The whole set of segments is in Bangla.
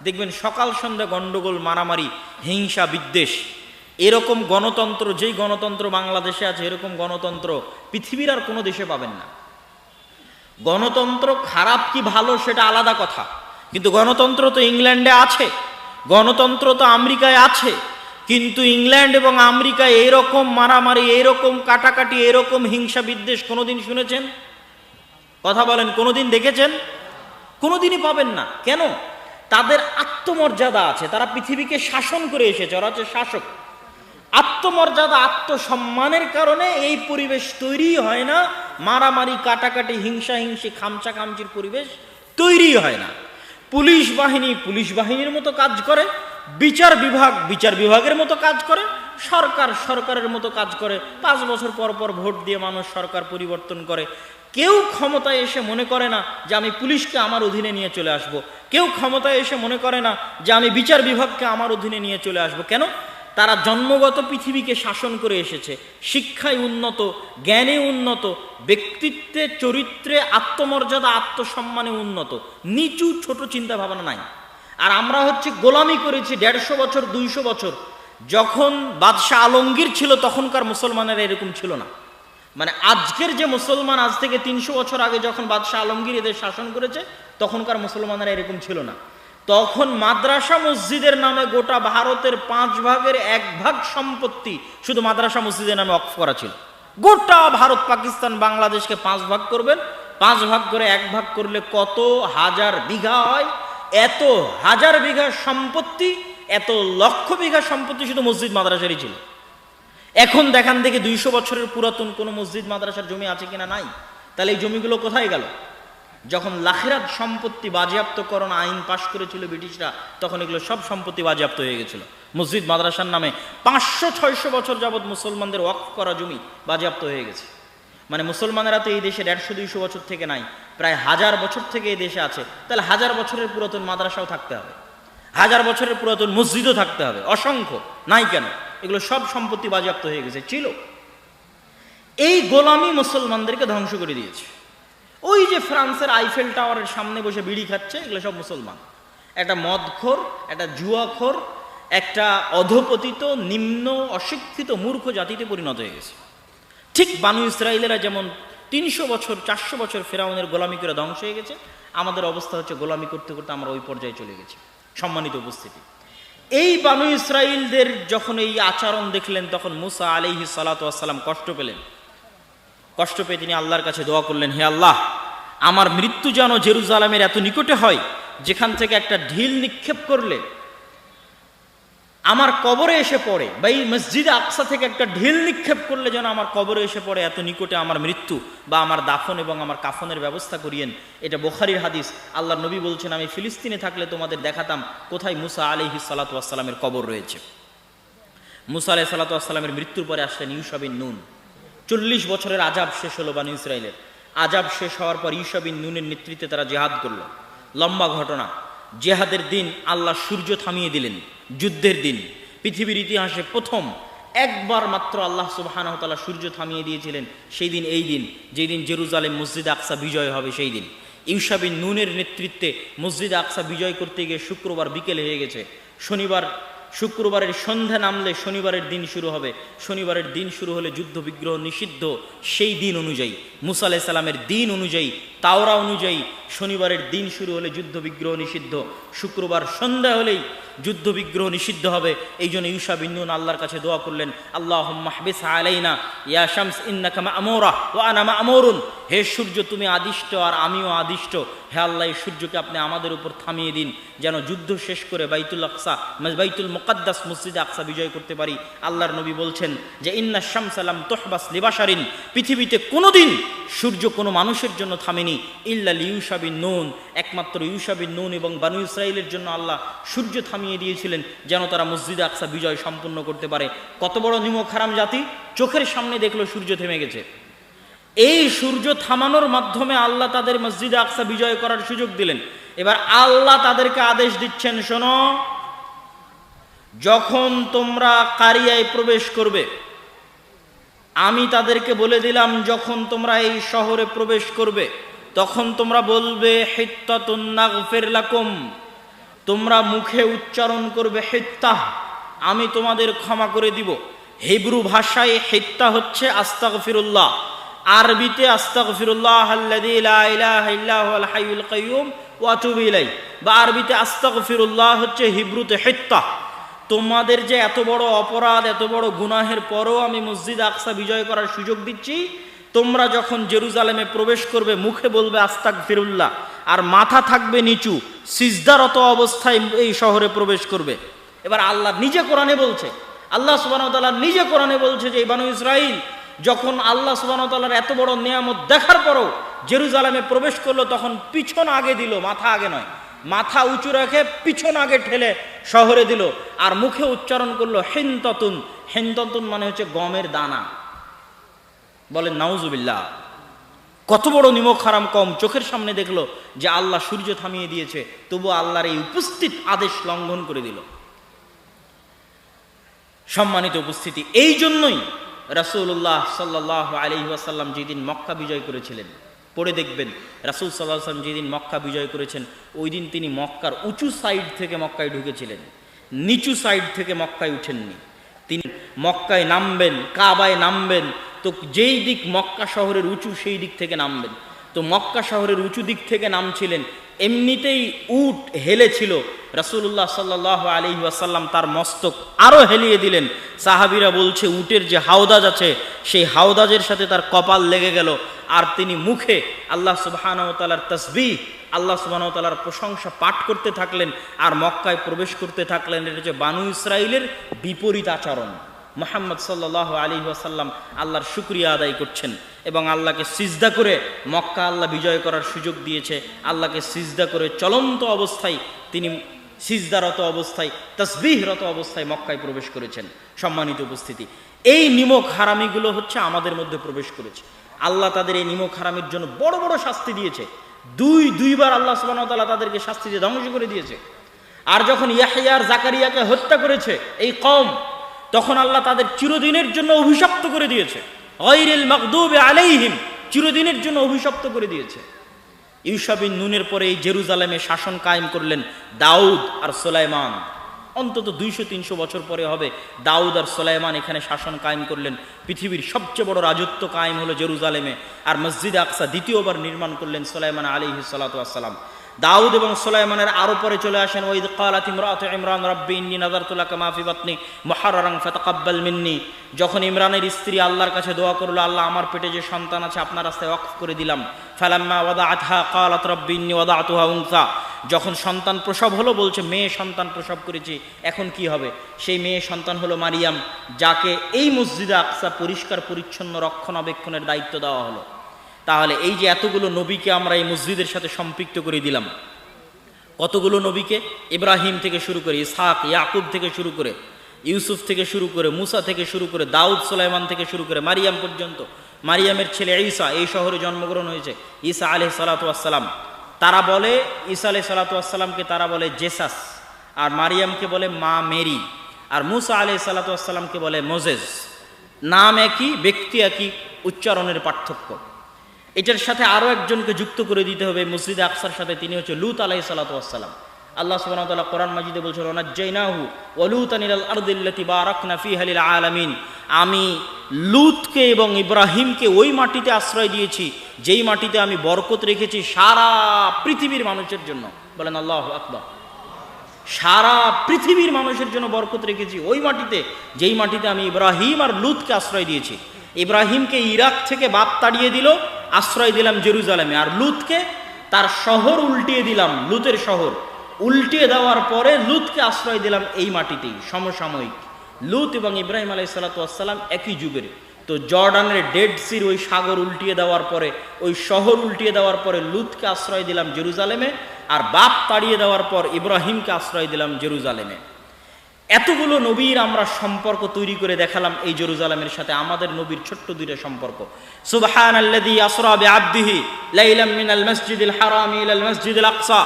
দেখবেন সকাল সন্ধ্যা গন্ডগোল, মারামারি, হিংসা, বিদ্বেষ। এরকম গণতন্ত্র, যেই গণতন্ত্র বাংলাদেশে আছে, এরকম গণতন্ত্র পৃথিবীর আর কোনো দেশে পাবেন না। গণতন্ত্র খারাপ কি ভালো সেটা আলাদা কথা, কিন্তু গণতন্ত্র তো ইংল্যান্ডে আছে, গণতন্ত্র তো আমেরিকায় আছে, কিন্তু ইংল্যান্ড এবং আমেরিকায় এইরকম মারামারি, এইরকম কাটাকাটি, এরকম হিংসা বিদ্বেষ কোনোদিন শুনেছেন? কথা বলেন, কোনোদিন দেখেছেন? কোনোদিনই পাবেন না। কেন? তাদের আত্মমর্যাদা আছে, তারা পৃথিবীকে শাসন করে এসেছে, ওরা হচ্ছে শাসক। আত্মমর্যাদা, আত্মসম্মানের কারণে এই পরিবেশ তৈরি হয় না, মারামারি, কাটাকাটি, হিংসা হিংসি, খামচা খামচির পরিবেশ তৈরি হয় না। পুলিশ বাহিনী পুলিশ বাহিনীর মতো কাজ করে, বিচার বিভাগ বিচার বিভাগের মতো কাজ করে, সরকার সরকারের মতো কাজ করে। 5 বছর পর পর ভোট দিয়ে মানুষ সরকার পরিবর্তন করে। কেউ ক্ষমতায় এসে মনে করে না যে আমি পুলিশকে আমার অধীনে নিয়ে চলে আসব, কেউ ক্ষমতায় এসে মনে করে না যে আমি বিচার বিভাগকে আমার অধীনে নিয়ে চলে আসব। কেন? তারা জন্মগত পৃথিবীকে শাসন করে এসেছে, শিক্ষায় উন্নত, জ্ঞানে উন্নত, ব্যক্তিত্বে, চরিত্রে, আত্মমর্যাদা, আত্মসম্মানে উন্নত, নিচু ছোট চিন্তা ভাবনা নাই। আর আমরা হচ্ছে গোলামি করেছি 150 বছর, 200 বছর। যখন বাদশাহ আলমগীর ছিল তখনকার মুসলমানেরা এরকম ছিল না। মানে আজকের যে মুসলমান, আজ থেকে 300 বছর আগে যখন বাদশাহ আলমগীর এদের শাসন করেছে, তখনকার মুসলমানেরা এরকম ছিল না। তখন মাদ্রাসা মসজিদের নামে গোটা ভারতের 5 ভাগের 1 ভাগ সম্পত্তি শুধু মাদ্রাসা মসজিদের নামে ওয়াকফ করা ছিল। গোটা ভারত, পাকিস্তান, বাংলাদেশকে 5 ভাগ করবেন, 5 ভাগ করে 1 ভাগ করলে কত হাজার বিঘা হয়? এত হাজার বিঘা সম্পত্তি, এত লক্ষ বিঘা সম্পত্তি শুধু মসজিদ মাদ্রাসারই ছিল। এখন দেখান দেখে 200 বছরের পুরাতন কোনো মসজিদ মাদ্রাসার জমি আছে কিনা? নাই। তাহলে এই জমিগুলো কোথায় গেল? যখন লাখিরাত সম্পত্তি বাজেয়াপ্তকরণ আইন পাশ করেছিল ব্রিটিশরা, তখন এগুলো সব সম্পত্তি বাজেয়াপ্ত হয়ে গেছিল। মসজিদ মাদ্রাসার নামে 500-600 বছর যাবৎ মুসলমানদের ওয়াকফ করা জমি বাজেয়াপ্ত হয়ে গেছে। মানে মুসলমানেরা তো এই দেশে 150-200 বছর থেকে নাই, প্রায় 1000 বছর থেকে এই দেশে আছে। তাহলে 1000 বছরের পুরাতন মাদ্রাসাও থাকতে হবে, 1000 বছরের পুরাতন মসজিদও থাকতে হবে, অসংখ্য। নাই কেন? এগুলো সব সম্পত্তি বাজেয়াপ্ত হয়ে গেছে, ছিল। এই গোলামি মুসলমানদেরকে ধ্বংস করে দিয়েছে। ওই যে ফ্রান্সের আইফেল টাওয়ারের সামনে বসে বিড়ি খাচ্ছে, এগুলো সব মুসলমান। একটা মদখোর, একটা জুয়াখোর, একটা অধপতিত, নিম্ন, অশিক্ষিত, মূর্খ জাতিতে পরিণত হয়ে গেছে। ঠিক বানু ইসরায়েলেরা যেমন 300 বছর, 400 বছর ফেরাউনের গোলামি করে ধ্বংস হয়ে গেছে, আমাদের অবস্থা হচ্ছে গোলামি করতে করতে আমরা ওই পর্যায়ে চলে গেছি। সম্মানিত উপস্থিতি, এই বানু ইসরায়েলদের যখন এই আচরণ দেখলেন, তখন মুসা আলাইহিস সালাতু ওয়াস সালাম কষ্ট পেলেন। কষ্ট পেয়ে তিনি আল্লাহর কাছে দোয়া করলেন, হে আল্লাহ, আমার মৃত্যু যেন জেরুজালেমের এত নিকটে হয়, যেখান থেকে একটা ঢিল নিক্ষেপ করলে আমার কবরে এসে পড়ে, বা এই মসজিদে আকসা থেকে একটা ঢিল নিক্ষেপ করলে যেন আমার কবরে এসে পড়ে, এত নিকটে আমার মৃত্যু, বা আমার দাফন এবং আমার কাফনের ব্যবস্থা করিয়েন। এটা বুখারীর হাদিস। আল্লাহর নবী বলছেন, আমি ফিলিস্তিনে থাকলে তোমাদের দেখাতাম কোথায় মুসা আলাইহিস সালাতু ওয়াস সালামের কবর রয়েছে। মুসা আলাইহিস সালাতু ওয়াস সালামের মৃত্যুর পরে আসলেন ইউশা বিন নুন। 40 বছরের আজাব শেষ হলো বানু ইসরায়েলের। আজাব শেষ হওয়ার পর ইউশা বিন নুনের নেতৃত্বে তারা জিহাদ করলো। লম্বা ঘটনা। জিহাদের দিন আল্লাহ সূর্য থামিয়ে দিলেন। যুদ্ধের দিন পৃথিবীর ইতিহাসে প্রথম একবার মাত্র আল্লাহ সুবহানাহু ওয়া তাআলা সূর্য থামিয়ে দিয়েছিলেন। সেই দিন এই দিন, যেই দিন জেরুজালেম মসজিদ আকসা বিজয় হবে, সেই দিন ইউশা বিন নুনের নেতৃত্বে মসজিদ আকসা বিজয় করতে গিয়ে শুক্রবার বিকেল হয়ে গেছে। শুক্রবারের সন্ধ্যা নামলে শনিবারের দিন শুরু হবে। শনিবারের দিন শুরু হলে যুদ্ধ বিগ্রহ নিষিদ্ধ। সেই দিন অনুযায়ী, মুসা আলাইহিস সালামের দিন অনুযায়ী, তাওরা অনুযায়ী শনিবারের দিন শুরু হলে যুদ্ধ বিগ্রহ নিষিদ্ধ। শুক্রবার সন্ধ্যা হলেই যুদ্ধ বিগ্রহ নিষিদ্ধ হবে। এই জন্য ইউশা বিন নুন আল্লাহর কাছে দোয়া করলেন, আল্লাহুম্মা হবিস আলাইনা ইয়া শামস ইন্নাকা মা'মুরা ওয়া আনা মা'মুরুন। হে সূর্য, তুমি আদিষ্ট আর আমিও আদিষ্ট। হে আল্লাহ, এই সূর্যকে আপনি আমাদের উপর থামিয়ে দিন, যেন যুদ্ধ শেষ করে বাইতুল মুকাদ্দাস মসজিদে আকসা বিজয় করতে পারি। আল্লাহর নবী বলছেন যে ইন্না শামসা লাম তুহবাস লিবাশারিন, পৃথিবীতে কোনোদিন সূর্য কোনো মানুষের জন্য থামেনি, ইল্লা লিইউশা বিন নুন, একমাত্র ইউশা বিন নুন এবং বানু ইসরাইলের জন্য আল্লাহ সূর্য থামিয়ে দিয়েছিলেন, যেন তারা মসজিদে আকসা বিজয় সম্পূর্ণ করতে পারে। কত বড় নিমক হারাম জাতি, চোখের সামনে দেখলো সূর্য থেমে গেছে। এই সূর্য থামানোর মাধ্যমে আল্লাহ তাদের মসজিদে আকসা বিজয় করার সুযোগ দিলেন। এবার আল্লাহ তাদেরকে আদেশ দিচ্ছেন, শোনো, যখন তোমরা কারিয়ায় প্রবেশ করবে, আমি তাদেরকে বলে দিলাম, যখন তোমরা এই শহরে প্রবেশ করবে তখন তোমরা বলবে হিত্তাতুন নাগফির লাকুম, তোমরা মুখে উচ্চারণ করবে হিত্তাহ, আমি তোমাদের ক্ষমা করে দিব। হিব্রু ভাষায় হিত্তা হচ্ছে আস্তাগফিরুল্লাহ, আরবিতে আস্তাগফিরুল্লাহ আল্লাযী লা ইলাহা ইল্লা হুয়াল হাইয়ুল কাইয়্যুম ওয়া আতুবু ইলাইহি, বা আরবিতে আস্তাগফিরুল্লাহ হচ্ছে হিব্রুতে হিত্তা। তোমাদের যে এত বড় অপরাধ, এত বড় গুনাহের পরও আমি মসজিদ আকসা বিজয় করার সুযোগ দিচ্ছি, তোমরা যখন জেরুজালেমে প্রবেশ করবে মুখে বলবে আস্তাগফিরুল্লাহ, আর মাথা থাকবে নিচু, সিজদারত অবস্থায় এই শহরে প্রবেশ করবে। এবার আল্লাহ নিজে কোরআনে বলছে, আল্লাহ সুবহানাহু ওয়া তাআলা নিজে কোরআনে বলছে যে বানু ইসরাইল যখন আল্লাহ সুবহানাহু ওয়া তাআলার এত বড় নিয়ামত দেখার পরও জেরুজালেমে প্রবেশ করলো, তখন পিছন আগে দিল, মাথা আগে নয়, মাথা উঁচু রেখে পিছন আগে ঠেলে শহরে দিল, আর মুখে উচ্চারণ করলো হিনতাতুন। হিনতাতুন মানে হচ্ছে গমের দানা। বলেন নাউজুবিল্লাহ। কত বড় নিমক হারাম কম চোখের সামনে দেখলো যে আল্লাহ সূর্য থামিয়ে দিয়েছে, তবু আল্লাহর এই উপস্থিত আদেশ লঙ্ঘন করে দিল। সম্মানিত উপস্থিতি, এই জন্যই রাসূলুল্লাহ সাল্লাল্লাহু আলাইহি ওয়াসাল্লাম যেদিন মক্কা বিজয় করেছিলেন, পড়ে দেখবেন রাসূল সাল্লাল্লাহু আলাইহি ওয়াসাল্লাম যেদিন মক্কা বিজয় করেছেন, ওই দিন তিনি মক্কার উঁচু সাইড থেকে মক্কায় ঢুকেছিলেন, নিচু সাইড থেকে মক্কায় উঠেননি। তিনি মক্কায় নামবেন, কাবায় নামবেন, তো যেই দিক মক্কা শহরের উঁচু সেই দিক থেকে নামবেন। তো মক্কা শহরের উঁচু দিক থেকে নামছিলেন, এমনিতেই উট হেলেছিল, রাসূলুল্লাহ সাল্লাল্লাহু আলাইহি ওয়াসাল্লাম তার মস্তক আরো হেলিয়ে দিলেন। সাহাবীরা বলছে উটের যে হাওদাজ আছে সেই হাওদাজের সাথে তার কপাল লেগে গেল, আর তিনি মুখে আল্লাহ সুবহানাহু ওয়া তাআলার তাসবিহ, আল্লাহ সুবহানাহু ওয়া তাআলার প্রশংসা পাঠ করতে থাকলেন আর মক্কায় প্রবেশ করতে থাকলেন। এটা হচ্ছে বানু ইসরাইলের বিপরীত আচরণ। মুহাম্মদ সাল্লাল্লাহু আলাইহি ওয়াসাল্লাম আল্লাহর শুকরিয়া আদায় করছেন এবং আল্লাহকে সিজদা করে, মক্কা আল্লাহ বিজয় করার সুযোগ দিয়েছে, আল্লাহকে সিজদা করে চলন্ত অবস্থায় তিনি সিজদারত অবস্থায়, তাসবিহরত অবস্থায় মক্কায় প্রবেশ করেছেন। সম্মানিত উপস্থিতি, এই নিমক হারামিগুলো হচ্ছে আমাদের মধ্যে প্রবেশ করেছে। আল্লাহ তাদের এই নিমক হারামির জন্য বড় বড় শাস্তি দিয়েছে। দুইবার আল্লাহ সুবহানাহু ওয়া তাআলা তাদেরকে শাস্তি দিয়ে ধ্বংস করে দিয়েছে। আর যখন ইয়াহইয়া আর জাকারিয়াকে হত্যা করেছে এই কওম, তখন আল্লাহ তাদের চিরদিনের জন্য অভিশপ্ত করে দিয়েছে। গায়রিল মাগদুবি আলাইহিম, চিরদিনের জন্য অভিশপ্ত করে দিয়েছে। ইউশা বিন নুনের পরে এই জেরুজালেমে শাসন কায়েম করলেন দাউদ আর সুলাইমান। অন্তত 200-300 বছর পরে হবে দাউদ আর সুলাইমান এখানে শাসন কায়েম করলেন। পৃথিবীর সবচেয়ে বড় রাজত্ব কায়েম হলো জেরুজালেমে। আর মসজিদে আকসা দ্বিতীয়বার নির্মাণ করলেন সুলাইমান আলাইহিস সালাতু ওয়াস সালাম। দাউদ এবং সুলাইমানের আরো পরে চলে আসেন ওয়াইদ ক্বালাত ইমরাতু ইমরান রাব্বি ইন্নী নাযারতু লাকা মা ফি বাতনি মুহাররারান ফাতাকাব্বাল মিন্নি। যখন ইমরানের স্ত্রী আল্লাহর কাছে দোয়া করলো, আল্লাহ আমার পেটে যে সন্তান আছে আপনার রাস্তায় ওয়াকফ করে দিলাম। ফালাম্মা ওয়াদাআতহা ক্বালাত রাব্বি ইন্নী ওয়াদাতুহা উনসা। যখন সন্তান প্রসব হলো বলছে মেয়ে সন্তান প্রসব করেছি, এখন কি হবে? সেই মেয়ে সন্তান হলো মারিয়াম, যাকে এই মসজিদে আকসা পরিষ্কার পরিচ্ছন্ন রক্ষণাবেক্ষণের দায়িত্ব দেওয়া হলো। তাহলে এই যে এতগুলো নবীকে আমরা এই মসজিদের সাথে সম্পৃক্ত করে দিলাম, কতগুলো নবীকে, ইব্রাহিম থেকে শুরু করে, ইসহাক ইয়াকুব থেকে শুরু করে, ইউসুফ থেকে শুরু করে, মুসা থেকে শুরু করে, দাউদ সুলাইমান থেকে শুরু করে মারিয়াম পর্যন্ত। মারিয়ামের ছেলে ঈসা এই শহরে জন্মগ্রহণ হয়েছে, ঈসা আলাইহিস সালাতু ওয়াস সালাম। তারা বলে ঈসা আলাইহিস সালাতু ওয়াস সালামকে তারা বলে জেসাস, আর মারিয়ামকে বলে মা মেরি, আর মুসা আলাইহিস সালাতু ওয়াস সালামকে বলে মোজেস। নাম একই, ব্যক্তি একই, উচ্চারণের পার্থক্য। এটার সাথে আরো একজনকে যুক্ত করে দিতে হবে মসজিদে আকসার সাথে, তিনি হচ্ছে লূত আলাইহিস সালাতু ওয়াস সালাম। আল্লাহ সুবহানাহু ওয়া তাআলা কোরআন মাজিদে বলছেন ওয়ানাজ্জাইনাহু ওয়া লূতান ইলাল আরদিল্লাতী বারাকনা ফিহা লিল আলামিন। আমি লূতকে এবং ইব্রাহিমকে ওই মাটিতে আশ্রয় দিয়েছি যেই মাটিতে আমি বরকত রেখেছি সারা পৃথিবীর মানুষের জন্য। বলেন আল্লাহু আকবার। সারা পৃথিবীর মানুষের জন্য বরকত রেখেছি ওই মাটিতে যেই মাটিতে আমি ইব্রাহিম আর লূতকে আশ্রয় দিয়েছি। ইব্রাহিমকে ইরাক থেকে বাপ তাড়িয়ে দিল, আশ্রয় দিলাম জেরুজালেমে, আর লূতকে তার শহর উল্টিয়ে দিলাম, লূতের শহর উল্টিয়ে দেওয়ার পরে লূতকে আশ্রয় দিলাম এই মাটিতেই। সমসাময়িক লূত এবং ইব্রাহিম আলাইহিস সালাতু ওয়াস সালাম একই যুগের। তো জর্ডানের ডেড সির ওই সাগর উল্টিয়ে দেওয়ার পরে, ওই শহর উল্টিয়ে দেওয়ার পরে লূতকে আশ্রয় দিলাম জেরুজালেমে, আর বাপ তাড়িয়ে দেওয়ার পর ইব্রাহিমকে আশ্রয় দিলাম জেরুজালেমে। এতগুলো নবীর আমরা সম্পর্ক তৈরি করে দেখালাম এই জেরুজালেমের সাথে। আমাদের নবীর ছোট্ট দুইটা সম্পর্ক। সুবহানাল্লাযী আসরা বিআবদিহি লাইলাম মিনাল মাসজিদিল হারামি ইলাল মাসজিদিল আকসা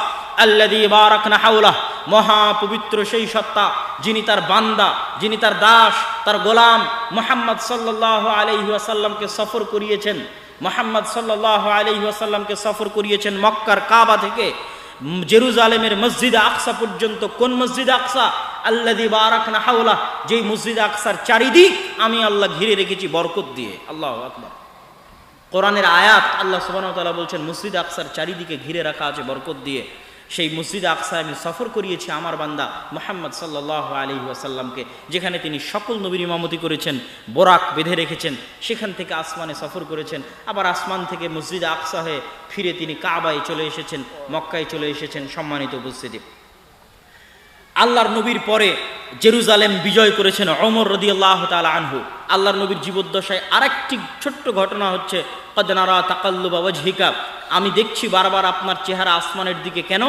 আল্লাযী বারাকনা হাওলাহু। মহা পবিত্র সেই সত্তা যিনি তার বান্দা, যিনি তার দাস, তার গোলাম মুহাম্মদ সাল্লাল্লাহু আলাইহি ওয়াসাল্লামকে সফর করিয়েছেন। মুহাম্মদ সাল্লাল্লাহু আলাইহি ওয়াসাল্লামকে সফর করিয়েছেন মক্কার কাবা থেকে জেরুজালেমের মসজিদ আকসা পর্যন্ত। কোন মসজিদ আকসা? আল্লাযী বারাকনা হাওলা, যেই মসজিদ আকসার চারিদিক আমি আল্লাহ ঘিরে রেখেছি বরকত দিয়ে। আল্লাহু আকবার। কোরআনের আয়াত, আল্লাহ সুবহানাহু ওয়া তাআলা বলছেন মসজিদ আকসার চারিদিকে ঘিরে রাখা আছে বরকত দিয়ে। সেই মসজিদ আকসায় আমি সফর করিয়েছি আমার বান্দা মুহাম্মদ সাল্লাল্লাহু আলাইহি ওয়াসাল্লামকে, যেখানে তিনি সকল নবীর ইমামতি করেছেন, বোরাক বেঁধে রেখেছেন, সেখান থেকে আসমানে সফর করেছেন, আবার আসমান থেকে মসজিদ আকসা হয়ে ফিরে তিনি কাবায় চলে এসেছেন, মক্কায় চলে এসেছেন। সম্মানিত উপস্থিতি, আল্লাহর নবীর পরে জেরুজালেম বিজয় করেছেন ওমর রাদিয়াল্লাহু তাআলা আনহু। আল্লাহর নবীর জীবদ্দশায় আরেকটি ছোট্ট ঘটনা হচ্ছে, ক্বাদ নারা তাকাল্লুবা ওয়াজহিকা, আমি দেখছি বারবার আপনার চেহারা আসমানের দিকে। কেন?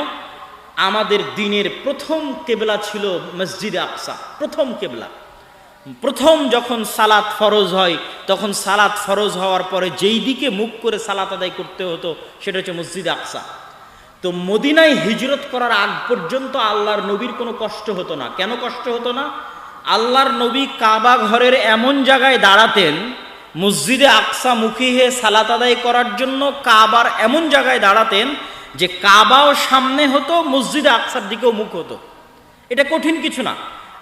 আমাদের দিনের প্রথম কেবলা ছিল মসজিদে আকসা, প্রথম কেবলা। প্রথম যখন সালাত ফরজ হয়, তখন সালাত ফরজ হওয়ার পরে যেই দিকে মুখ করে সালাত আদায় করতে হতো সেটা হচ্ছে মসজিদে আকসা। তো মদিনায় হিজরত করার আগ পর্যন্ত আল্লাহর নবীর কোনো কষ্ট হতো না। কেন কষ্ট হতো না? আল্লাহর নবী কাবা ঘরের এমন জায়গায় দাঁড়াতেন, মসজিদে আকসা মুখী হয়ে সালাত আদায় করার জন্য কাবার এমন জায়গায় দাঁড়াতেন যে কাবাও সামনে হতো, মসজিদে আকসার দিকেও মুখ হতো। এটা কঠিন কিছু না,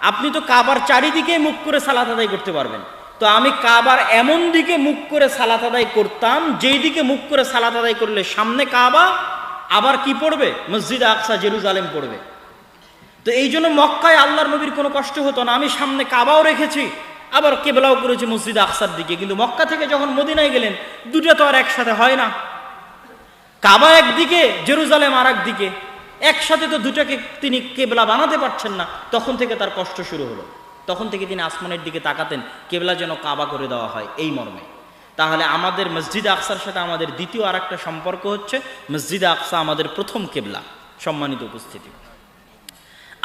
আপনি তো কাবার চারিদিকে মুখ করে সালাত আদায় করতে পারবেন। তো আমি কাবার এমন দিকে মুখ করে সালাত আদায় করতাম, যেই দিকে মুখ করে সালাত আদায় করলে সামনে কাবা, আবার কি পড়বে? মসজিদে আকসা জেরুজালেম পড়বে। তো এই জন্য মক্কায় আল্লাহর নবীর কোনো কষ্ট হতো না। আমি সামনে কাবাও রেখেছি, আবার কেবলাও করেছি মসজিদে আকসার দিকে। কিন্তু মক্কা থেকে যখন মদিনায় গেলেন, দুটো তো আর একসাথে হয় না। কাবা একদিকে, জেরুজালেম আর একদিকে, একসাথে তো দুটাকে তিনি কেবলা বানাতে পারছেন না। তখন থেকে তার কষ্ট শুরু হলো। তখন থেকে তিনি আসমানের দিকে তাকাতেন, কেবলা যেন কাবা করে দেওয়া হয়, এই মর্মে। তাহলে আমাদের মসজিদে আকসার সাথে আমাদের দ্বিতীয় আর একটা সম্পর্ক হচ্ছে, মসজিদে আকসা আমাদের প্রথম কেবলা। সম্মানিত উপস্থিতি,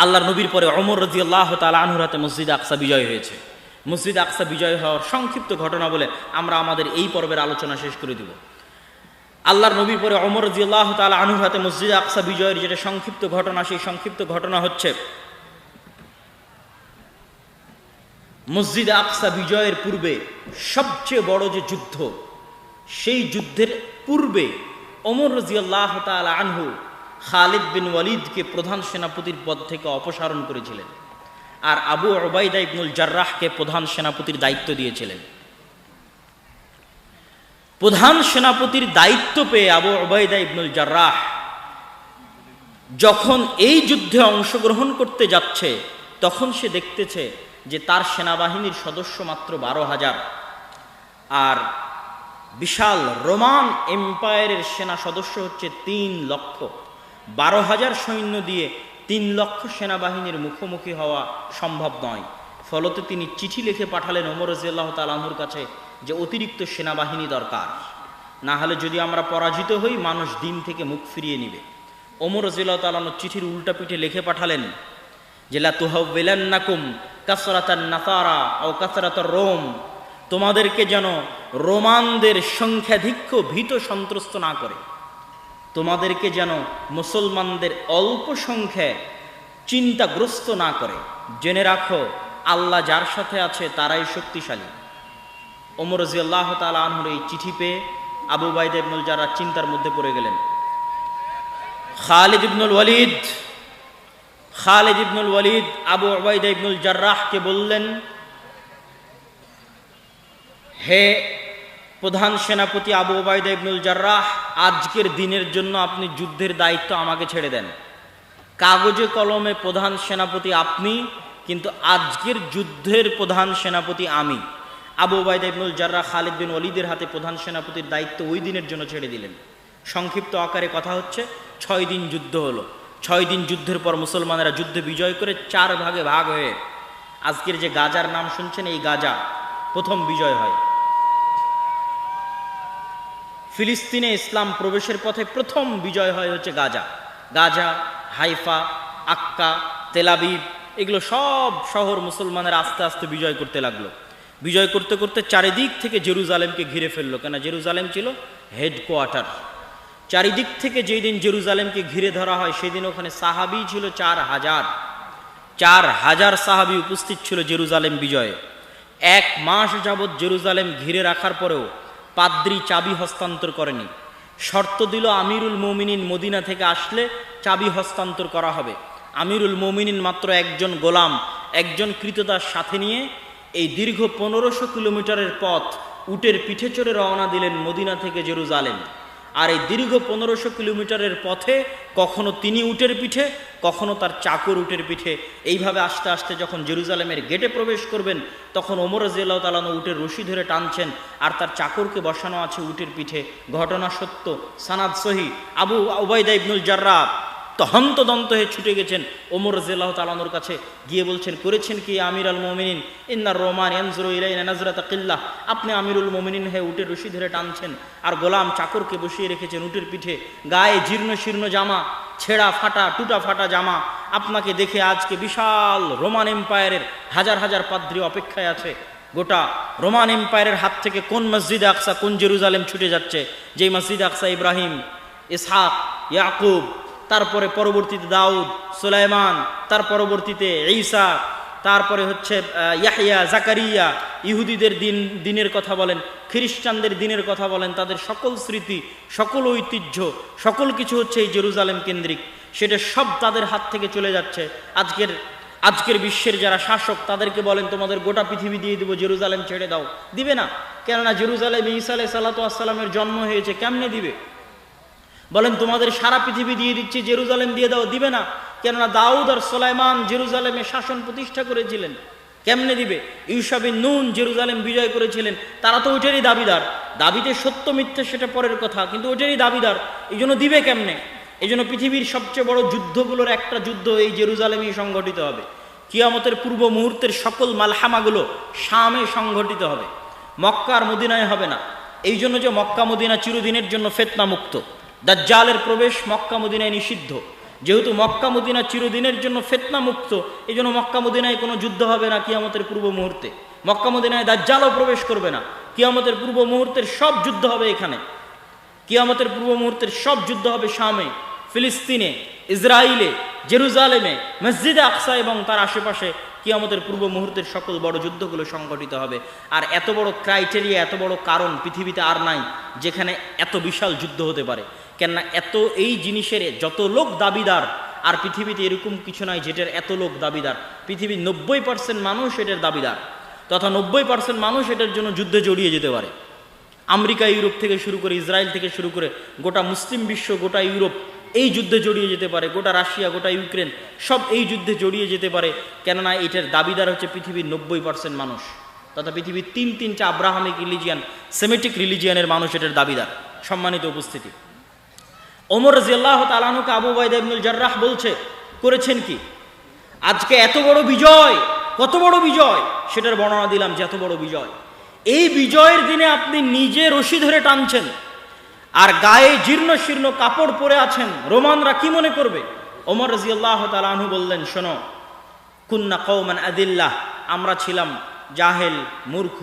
আল্লাহর নবীর পরে ওমর রাদিয়াল্লাহু তাআলা আনহুর হাতে মসজিদে আকসা বিজয় হয়েছে। মসজিদে আকসা বিজয় হওয়ার সংক্ষিপ্ত ঘটনা বলে আমরা আমাদের এই পর্বের আলোচনা শেষ করে দিব। আল্লাহর নবীর পরে ওমর রাদিয়াল্লাহু তাআলা আনহুর হাতে মসজিদে আকসা বিজয়ের যেটা সংক্ষিপ্ত ঘটনা, সেই সংক্ষিপ্ত ঘটনা হচ্ছে, মসজিদে আকসা বিজয়ের পূর্বে সবচেয়ে বড় যে যুদ্ধ, সেই যুদ্ধের পূর্বে ওমর রাদিয়াল্লাহু তাআলা আনহু খালিদ বিন ওয়ালিদকে প্রধান সেনাপতির পদ থেকে অপসারণ করেছিলেন, আর আবু উবাইদা ইবনুল জাররাহকে প্রধান সেনাপতির দায়িত্ব দিয়েছিলেন। প্রধান সেনাপতির দায়িত্ব পেয়ে আবু উবাইদা ইবনুল জাররাহ যখন এই যুদ্ধে অংশগ্রহণ করতে যাচ্ছে, তখন সে দেখতেছে যে তার সেনাবাহিনীর সদস্য মাত্র 12,000, আর বিশাল রোমান এম্পায়ারের সেনা সদস্য হচ্ছে 3 লক্ষ। 12,000 সৈন্য দিয়ে 3 লক্ষ সেনাবাহিনীর মুখোমুখি হওয়া সম্ভব নয়। ফলতে তিনি চিঠি লিখে পাঠালেন ওমর রাদিয়াল্লাহু তাআলা আনহুর কাছে যে অতিরিক্ত সেনাবাহিনী দরকার, না হলে যদি আমরা পরাজিত হই মানুষ দিন থেকে মুখ ফিরিয়ে নিবে। ওমর রাদিয়াল্লাহু তাআলা চিঠির উল্টা পিঠে লিখে পাঠালেন যে লা তুহাওয়িলান্নাকুম কাসরাতান নাসারা আও কাসরাতার রোম, তোমাদেরকে যেন রোমানদের সংখ্যাধিক্য ভীত সন্ত্রস্ত না করে, তোমাদেরকে যেন মুসলমানদের অল্প সংখ্যায় চিন্তাগ্রস্ত না করে। জেনে রাখো আল্লাহ যার সাথে আছে তারাই শক্তিশালী। ওমর রাদিয়াল্লাহু তাআলা আনহুর এই চিঠি পেয়ে আবু উবাইদা ইবনুল জাররাহ চিন্তার মধ্যে পড়ে গেলেন। খালিদ ইবনুল ওয়ালিদ আবু উবাইদা ইবনুল জাররাহকে বললেন, হে প্রধান সেনাপতি আবু উবাইদা ইবনুল জাররাহ, আজকের দিনের জন্য আপনি যুদ্ধের দায়িত্ব আমাকে ছেড়ে দেন। কাগজে কলমে প্রধান সেনাপতি আপনি, কিন্তু আজকের যুদ্ধের প্রধান সেনাপতি আমি। আবু উবাইদা ইবনুল জাররাহ খালিদ বিন ওয়ালিদের হাতে প্রধান সেনাপতির দায়িত্ব ওই দিনের জন্য ছেড়ে দিলেন। সংক্ষিপ্ত আকারে কথা হচ্ছে, 6 দিন যুদ্ধ হলো। 6 দিন যুদ্ধের পর মুসলমানেরা যুদ্ধে বিজয় করে 4 ভাগে ভাগ হয়ে আজকের যে গাজার নাম শুনছেন, এই গাজা প্রথম বিজয় হয়। ফিলিস্তিনে ইসলাম প্রবেশের পথে প্রথম বিজয় হয় হচ্ছে Gaza, Haifa, Hakka, Tel Aviv, এগুলো সব শহর মুসলমানের আস্তে আস্তে বিজয় করতে লাগলো। বিজয় করতে করতে চারিদিক থেকে জেরুজালেমকে ঘিরে ফেললো, কেন জেরুজালেম ছিল হেডকোয়ার্টার। চারিদিক থেকে যেই দিন জেরুজালেমকে ঘিরে ধরা হয়, সেদিন ওখানে সাহাবি ছিল 4,000 সাহাবি উপস্থিত ছিল জেরুজালেম বিজয়ে। 1 মাস যাবৎ জেরুজালেম ঘিরে রাখার পরেও পাদ্রী চাবি হস্তান্তর করেনি। শর্ত দিল আমিরুল মুমিনিন মদিনা থেকে আসলে চাবি হস্তান্তর করা হবে। আমিরুল মুমিনিন মাত্র একজন গোলাম, একজন ক্রীতদাস সাথে নিয়ে এই দীর্ঘ 1500 কিলোমিটারের পথ উটের পিঠে চড়ে রওনা দিলেন মদিনা থেকে জেরুজালেম। আর এই দীর্ঘ 1500 কিলোমিটারের পথে কখনো তিনি উটের পিঠে, কখনো তার চাকর উটের পিঠে, এইভাবে আস্তে আস্তে যখন জেরুজালেমের গেটে প্রবেশ করবেন তখন ওমর রাদিয়াল্লাহু তাআলা উটের রশি ধরে টানছেন আর তার চাকরকে বসানো আছে উটের পিঠে। ঘটনা সত্য, সানাদ সহি। আবু উবাইদা ইবনুল জাররাহ হন্তদন্ত হয়ে ছুটে গেছেন ওমর রাদিয়াল্লাহু তাআলার কাছে, গিয়ে বলছেন, করেছেন কি আমিরুল মুমিনিন, ইন্নার রহমান ইয়ানজুরু ইলাইনা নাজরাতা কিল্লাহ, আপনি আমিরুল মুমিনিন হয়ে উটের রশি ধরে টানছেন আর গোলাম চাকরকে বসিয়ে রেখেছেন উটের পিঠে, গায়ে জীর্ণ শীর্ণ জামা, ছেঁড়া ফাটা টুটা ফাটা জামা। আপনাকে দেখে আজকে বিশাল রোমান এম্পায়ারের হাজার হাজার পাদ্রী অপেক্ষায় আছে। গোটা রোমান এম্পায়ারের হাত থেকে কোন মসজিদে আকসা, কোন জেরুজালেম ছুটে যাচ্ছে, যেই মসজিদে আকসা ইব্রাহিম, ইসহাক, ইয়াকুব, তারপরে পরবর্তীতে দাউদ, সুলাইমান, তার পরবর্তীতে ঈসা, তারপরে হচ্ছে ইয়াহইয়া, জাকারিয়া, ইহুদিদের দিনের কথা বলেন, খ্রিস্টানদের দিনের কথা বলেন, তাদের সকল স্মৃতি, সকল ঐতিহ্য, সকল কিছু হচ্ছে এই জেরুজালেম কেন্দ্রিক। সেটা সব তাদের হাত থেকে চলে যাচ্ছে। আজকের বিশ্বের যারা শাসক তাদেরকে বলেন তোমাদের গোটা পৃথিবী দিয়ে দেবো, জেরুজালেম ছেড়ে দাও, দিবে না। কেননা জেরুজালেমে ঈসা আলাইহিস সালাতু ওয়াস সালামের জন্ম হয়েছে, কেমনে দিবে? বলেন তোমাদের সারা পৃথিবী দিয়ে দিচ্ছি, জেরুজালেম দিয়ে দাও, দিবে না। কেননা দাউদ আর সুলাইমান জেরুজালেমে শাসন প্রতিষ্ঠা করেছিলেন, কেমনে দিবে? ইউশা বিন নুন জেরুজালেম বিজয় করেছিলেন, তারা তো ওইটারই দাবিদার। দাবিতে সত্য মিথ্যে সেটা পরের কথা, কিন্তু ওইটারই দাবিদার, এই জন্য দিবে কেমনে? এই জন্য পৃথিবীর সবচেয়ে বড় যুদ্ধগুলোর একটা যুদ্ধ এই জেরুজালেমেই সংঘটিত হবে। কিয়ামতের পূর্ব মুহূর্তের সকল মালহামাগুলো শামে সংঘটিত হবে, মক্কা আর মদিনায় হবে না। এই জন্য যে মক্কা মদিনা চিরদিনের জন্য ফিতনা মুক্ত, দাজ্জালের প্রবেশ মক্কা মদিনায় নিষিদ্ধ। যেহেতু মক্কা মদিনা চিরদিনের জন্য ফিতনা মুক্ত, এই জন্য মক্কা মদিনায় কোনো যুদ্ধ হবে না কিয়ামতের পূর্ব মুহূর্তে। মক্কা মদিনায় দাজ্জালও প্রবেশ করবে না। কিয়ামতের পূর্ব মুহূর্তের সব যুদ্ধ হবে এখানে। কিয়ামতের পূর্ব মুহূর্তের সব যুদ্ধ হবে শামে, ফিলিস্তিনে, ইসরায়েলে, জেরুজালেমে, মসজিদে আকসা এবং তার আশেপাশে। কিয়ামতের পূর্ব মুহূর্তের সকল বড় যুদ্ধগুলো সংঘটিত হবে। আর এত বড় ক্রাইটেরিয়া, এত বড় কারণ পৃথিবীতে আর নাই যেখানে এত বিশাল যুদ্ধ হতে পারে। কেননা এত এই জিনিসের যত লোক দাবিদার, আর পৃথিবীতে এরকম কিছু নাই যেটার এত লোক দাবিদার। পৃথিবীর 90% মানুষ এটার দাবিদার, তথা 90% মানুষ এটার জন্য যুদ্ধে জড়িয়ে যেতে পারে। আমেরিকা, ইউরোপ থেকে শুরু করে, ইসরায়েল থেকে শুরু করে গোটা মুসলিম বিশ্ব, গোটা ইউরোপ এই যুদ্ধে জড়িয়ে যেতে পারে। গোটা রাশিয়া, গোটা ইউক্রেন সব এই যুদ্ধে জড়িয়ে যেতে পারে। কেননা এটার দাবিদার হচ্ছে পৃথিবীর 90% মানুষ, তথা পৃথিবীর তিনটা আব্রাহামিক রিলিজিয়ান, সেমেটিক রিলিজিয়ানের মানুষ এটার দাবিদার। সম্মানিত উপস্থিতি, ওমর রাদিয়াল্লাহু তাআলা আনহুকে আবু উবাইদা ইবনুল জাররাহ বলছে, করেছেন কি? আজকে এত বড় বিজয়, কত বড় বিজয় সেটার বর্ণনা দিলাম যে এত বড় বিজয়। এই বিজয়ের দিনে আপনি নিজে রশি ধরে টানছেন আর গায়ে জীর্ণ শীর্ণ কাপড় পরে আছেন, রোমানরা কি মনে করবে? ওমর রাদিয়াল্লাহু তাআলা আনহু বললেন, শোনো, কুন্না কওমান আদিল্লাহ, আমরা ছিলাম জাহেল, মূর্খ,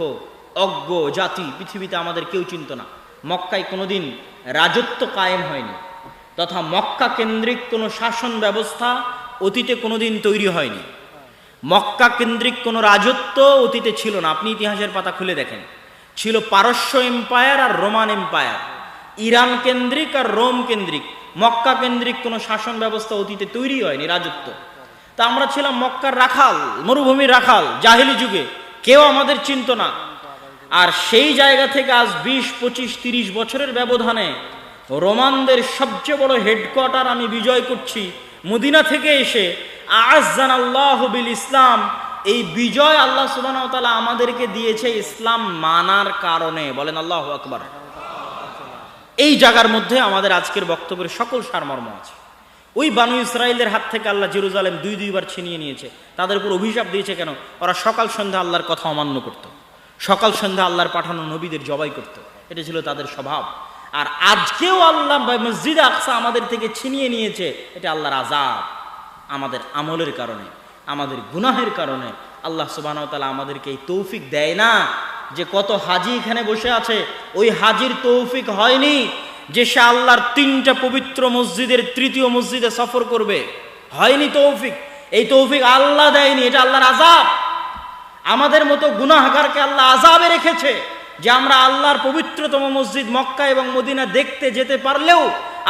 অজ্ঞ জাতি, পৃথিবীতে আমাদের কেউ চিনত না। মক্কায় কোনোদিন রাজত্ব কায়েম হয়নি, তথা মক্কা কেন্দ্রিক কোনো শাসন ব্যবস্থা অতীতে কোনোদিন তৈরি হয়নি। মক্কা কেন্দ্রিক কোনো রাজত্ব অতীতে ছিল না। আপনি ইতিহাসের পাতা খুলে দেখেন, ছিল পারস্য এম্পায়ার আর রোমান এম্পায়ার, ইরান কেন্দ্রিক আর রোম কেন্দ্রিক। মক্কা কেন্দ্রিক কোনো শাসন ব্যবস্থা অতীতে তৈরি হয়নি, রাজত্ব। তা আমরা ছিলাম মক্কার রাখাল, মরুভূমির রাখাল, জাহেলি যুগে কেউ আমাদের চিনত না। আর সেই জায়গা থেকে আজ 20, 25, 30 বছরের ব্যবধানে রোমানদের সবচেয়ে বড় হেডকোয়ার্টার আমি বিজয় করছি মদিনা থেকে এসে। আ'আজ্জানাল্লাহু বিল ইসলাম, এই বিজয় আল্লাহ সুবহানাহু ওয়া তাআলা আমাদেরকে দিয়েছে ইসলাম মানার কারণে। বলেন আল্লাহু আকবার। এই জায়গার মধ্যে আমাদের আজকের বক্তব্যের সকল সারমর্ম আছে। ওই বানু ইসরায়েলের হাত থেকে আল্লাহ জেরুজালেম 2বার ছিনিয়ে নিয়েছে। তাদের উপর অভিশাপ দিয়েছে কেন? ওরা সকাল সন্ধ্যা আল্লাহর কথা অমান্য করত, সকাল সন্ধ্যা আল্লাহর পাঠানো নবীদের জবাই করত, এটা ছিল তাদের স্বভাব। আর আজকেও আল্লাহ মসজিদে আকসা আমাদের থেকে ছিনিয়ে নিয়েছে, এটা আল্লাহর আযাব। আমাদের আমলের কারণে, আমাদের গুনাহের কারণে আল্লাহ সুবহানাহু ওয়া তাআলা আমাদেরকে এই তৌফিক দেয় না। যে কত হাজি এখানে বসে আছে, ওই হাজির তৌফিক হয়নি যে সে আল্লাহর 3টা পবিত্র মসজিদের 3য় মসজিদে সফর করবে, হয়নি তৌফিক। এই তৌফিক আল্লাহ দেয়নি, এটা আল্লাহর আযাব। আমাদের মতো গুনাহগারকে আল্লাহ আযাবে রেখেছে। যে আমরা আল্লাহর পবিত্রতম মসজিদ মক্কা এবং মদিনা দেখতে যেতে পারলেও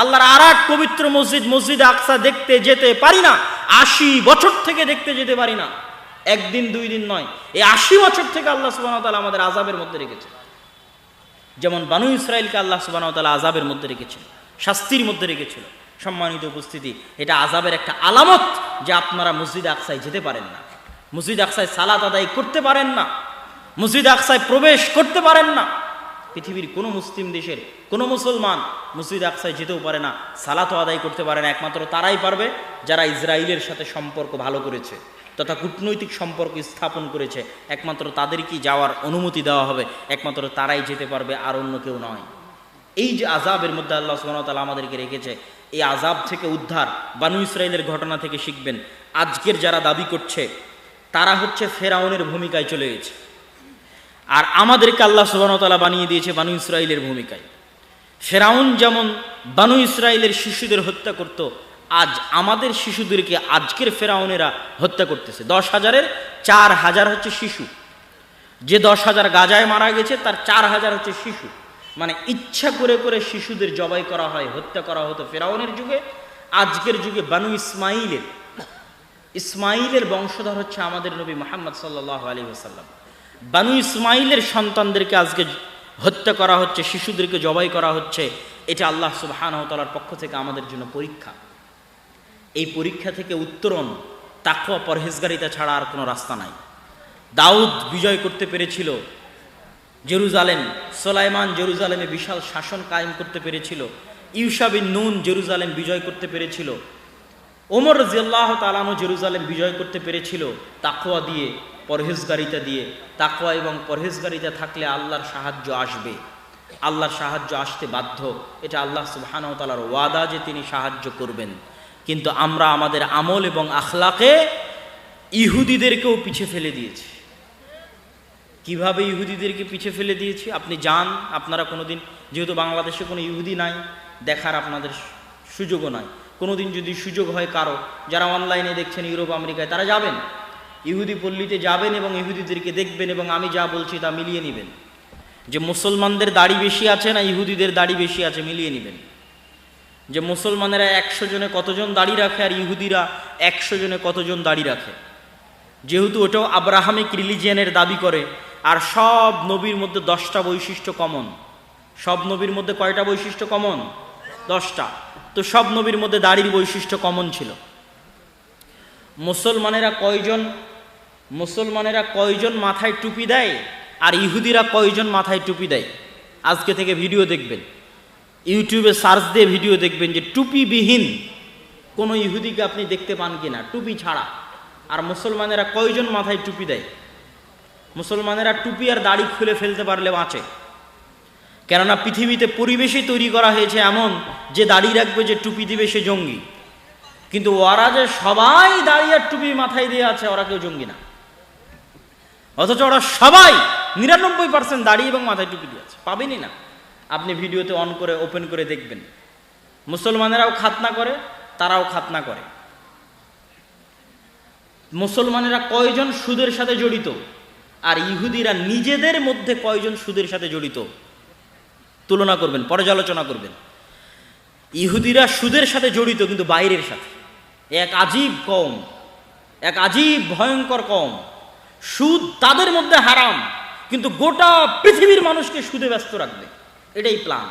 আল্লাহর আর এক পবিত্র মসজিদ মসজিদ আকসা দেখতে যেতে পারি না। ৮০ বছর থেকে দেখতে যেতে পারি না, একদিন দুই দিন নয়, এই ৮০ বছর থেকে আল্লাহ সুবহানাহু ওয়া তাআলা আমাদের আযাবের মধ্যে রেখেছে। যেমন বানু ইসরাইলকে আল্লাহ সুবহানাহু ওয়া তাআলা আযাবের মধ্যে রেখেছিল, শাস্তির মধ্যে রেখেছিল। সম্মানিত উপস্থিতি, এটা আযাবের একটা আলামত যে আপনারা মসজিদ আকসায় যেতে পারেন না, মসজিদ আকসায় সালাত আদায় করতে পারেন না, মসজিদ আকসায় প্রবেশ করতে পারেন না। পৃথিবীর কোনো মুসলিম দেশের কোনো মুসলমান মসজিদ আকসায় যেতেও পারে না, সালাতও আদায় করতে পারে না। একমাত্র তারাই পারবে যারা ইসরায়েলের সাথে সম্পর্ক ভালো করেছে তথা কূটনৈতিক সম্পর্ক স্থাপন করেছে, একমাত্র তাদেরকেই যাওয়ার অনুমতি দেওয়া হবে, একমাত্র তারাই যেতে পারবে, আর অন্য কেউ নয়। এই যে আযাবের মধ্যে আল্লাহ সুবহানাহু ওয়া তাআলা আমাদেরকে রেখেছে, এই আযাব থেকে উদ্ধার বানু ইসরাইলের ঘটনা থেকে শিখবেন। আজকের যারা দাবি করছে তারা হচ্ছে ফেরাউনের ভূমিকায় চলে গেছে, আর আমাদেরকে আল্লাহ সুবহানাহু ওয়া তাআলা বানিয়ে দিয়েছে বানু ইসরাইলের ভূমিকায়। ফেরাউন যেমন বানু ইসরাইলের শিশুদের হত্যা করত, আজ আমাদের শিশুদেরকে আজকের ফেরাউনেরা হত্যা করতেছে। 10,000-এর 4,000 হচ্ছে শিশু। যে 10,000 গাজায় মারা গেছে তার 4,000 হচ্ছে শিশু। মানে ইচ্ছা করে করে শিশুদের জবাই করা হয়, হত্যা করা হতো ফেরাউনের যুগে। আজকের যুগে বানু ইসমাইলের বংশধর হচ্ছে আমাদের নবী মুহাম্মদ সাল্লাল্লাহু আলাইহি ওয়াসাল্লাম। বানু ইসমাইলের সন্তানদেরকে আজকে হত্যা করা হচ্ছে, শিশুদেরকে জবাই করা হচ্ছে। এটা আল্লাহ সুবহানাহু ওয়া তাআলার পক্ষ থেকে আমাদের জন্য পরীক্ষা। এই পরীক্ষা থেকে উত্তরণ তাকওয়া পরহেজগারিতা ছাড়া আর কোনো রাস্তা নাই। দাউদ বিজয় করতে পেরেছিল জেরুজালেম, সুলাইমান জেরুজালেমে বিশাল শাসন কায়েম করতে পেরেছিল, ইউশা বিন নুন জেরুজালেম বিজয় করতে পেরেছিল, ওমর রাদিয়াল্লাহু তাআলা আনহু জেরুজালেম বিজয় করতে পেরেছিল তাকওয়া দিয়ে, পরহেজগারিতা দিয়ে। তাকওয়া এবং পরহেজগারিতা থাকলে আল্লাহর সাহায্য আসবে, আল্লাহর সাহায্য আসতে বাধ্য। এটা আল্লাহ সুবহানাহু ওয়া তাআলার ওয়াদা যে তিনি সাহায্য করবেন। কিন্তু আমরা আমাদের আমল এবং আখলাকে ইহুদিদেরকেও পিছে ফেলে দিয়েছি। কিভাবে ইহুদিদেরকে পিছে ফেলে দিয়েছি? আপনি যান, আপনারা কোনোদিন, যেহেতু বাংলাদেশে কোনো ইহুদি নাই, দেখার আপনাদের সুযোগও নাই, কোনোদিন যদি সুযোগ হয় কারো, যারা অনলাইনে দেখছেন ইউরোপ আমেরিকায়, তারা যাবেন, ইহুদি পল্লীতে যাবেন এবং ইহুদিদেরকে দেখবেন এবং আমি যা বলছি তা মিলিয়ে নেবেন, যে মুসলমানদের দাড়ি বেশি আছে না ইহুদিদের দাড়ি বেশি আছে, মিলিয়ে নেবেন। যে মুসলমানেরা 100 জনে কতজন দাড়ি রাখে আর ইহুদিরা 100 জনে কতজন দাড়ি রাখে। যেহেতু ওটাও আব্রাহামিক রিলিজিয়ানের দাবি করে, আর সব নবীর মধ্যে 10টা বৈশিষ্ট্য কমন। সব নবীর মধ্যে কয়টা বৈশিষ্ট্য কমন? 10টা। তো সব নবীর মধ্যে দাড়ির বৈশিষ্ট্য কমন ছিল। মুসলমানেরা কয়জন মাথায় টুপি দেয় আর ইহুদিরা কয়জন মাথায় টুপি দেয়? আজকে থেকে ভিডিও দেখবেন, ইউটিউবে সার্চ দিয়ে ভিডিও দেখবেন যে টুপিবিহীন কোনো ইহুদিকে আপনি দেখতে পান কিনা, টুপি ছাড়া। আর মুসলমানেরা কয়জন মাথায় টুপি দেয়? মুসলমানেরা টুপি আর দাড়ি খুলে ফেলতে পারলে বাঁচে, কেননা পৃথিবীতে পরিবেশই তৈরি করা হয়েছে এমন যে দাড়ি রাখবে, যে টুপি দিবে সে জঙ্গি। কিন্তু ওরা যে সবাই দাড়ি আর টুপি মাথায় দিয়ে আছে, ওরা কেউ জঙ্গি না। অথচ ওরা সবাই 99% দাড়ি এবং মাথায় টুপি দিয়ে আছে, পাবেনই না। আপনি ভিডিওতে অন করে ওপেন করে দেখবেন। মুসলমানেরাও খাতনা করে, তারাও খাতনা করে। মুসলমানেরা কয়জন সুদের সাথে জড়িত আর ইহুদিরা নিজেদের মধ্যে কয়জন সুদের সাথে জড়িত, তুলনা করবেন, পর্যালোচনা করবেন। ইহুদিরা সুদের সাথে জড়িত কিন্তু বাইরের সাথে। এক আজীব কওম, এক আজীব ভয়ঙ্কর কওম। সুদ তাদের মধ্যে হারাম, কিন্তু গোটা পৃথিবীর মানুষকে সুদে ব্যস্ত রাখবে, এটাই প্ল্যান।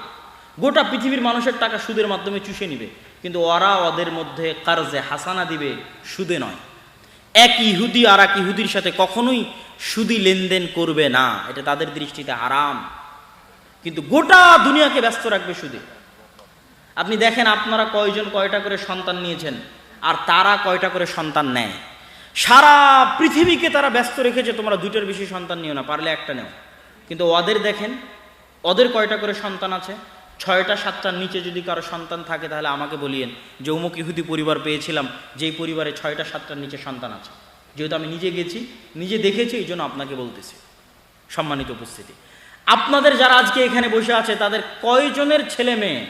গোটা পৃথিবীর মানুষের টাকা সুদের মাধ্যমে চুষে নিবে, কিন্তু ওরা ওদের মধ্যে কারজে হাসানা দিবে, সুদে নয়। এক ইহুদি আর এক ইহুদির সাথে কখনোই সুদি লেনদেন করবে না, এটা তাদের দৃষ্টিতে হারাম, কিন্তু গোটা দুনিয়াকে ব্যস্ত রাখবে সুদে। আপনি দেখেন আপনারা কয়জন কয়টা করে সন্তান নিয়েছেন আর তারা কয়টা করে সন্তান নেয়। সারা পৃথিবীকে তারা ব্যস্ত রেখেছে, তোমরা 2টার বেশি সন্তান নিও না, পারলে একটা নেও। কিন্তু ওদের দেখেন, ওদের কয়টা করে সন্তান আছে? 6টা 7টার নিচে যদি কারো সন্তান থাকে তাহলে আমাকে বলিয়েন যে অমুক ইহুদি পরিবার পেয়েছিলাম, যেই পরিবারে 6টা 7টার নিচে সন্তান আছে। যেহেতু আমি নিজে গেছি, নিজে দেখেছি, এই জন্য আপনাকে বলতেছি। সম্মানিত উপস্থিতি, আপনাদের যারা আজকে এখানে বসে আছে তাদের কয়জনের ছেলে মেয়ে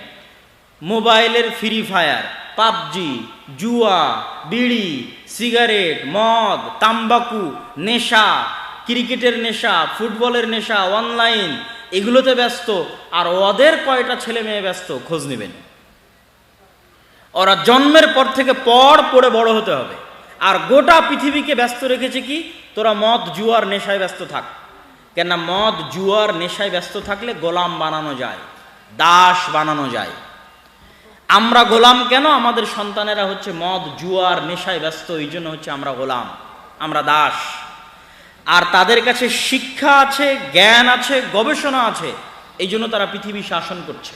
মোবাইলের ফ্রি ফায়ার, পাবজি, জুয়া, বিড়ি, সিগারেট, মদ, তাম্বাকু, নেশা, ক্রিকেটের নেশা, ফুটবলের নেশা, অনলাইন, এগুলোতে ব্যস্ত, আর ওদের কয়টা ছেলে মেয়ে ব্যস্ত খোঁজ নেবেন। ওরা জন্মের পর থেকে পড়ে বড় হতে হবে, আর গোটা পৃথিবীকে ব্যস্ত রেখেছে কি, তোরা মদ জুয়ার নেশায় ব্যস্ত থাক। কেন মদ জুয়ার নেশায় ব্যস্ত থাকলে গোলাম বানানো যায়, দাস বানানো যায়। আমরা গোলাম কেন? আমাদের সন্তানেরা হচ্ছে মদ জুয়ার নেশায় ব্যস্ত, এই জন্য হচ্ছে আমরা গোলাম, আমরা দাস। আর তাদের কাছে শিক্ষা আছে, জ্ঞান আছে, গবেষণা আছে, এই জন্য তারা পৃথিবী শাসন করছে।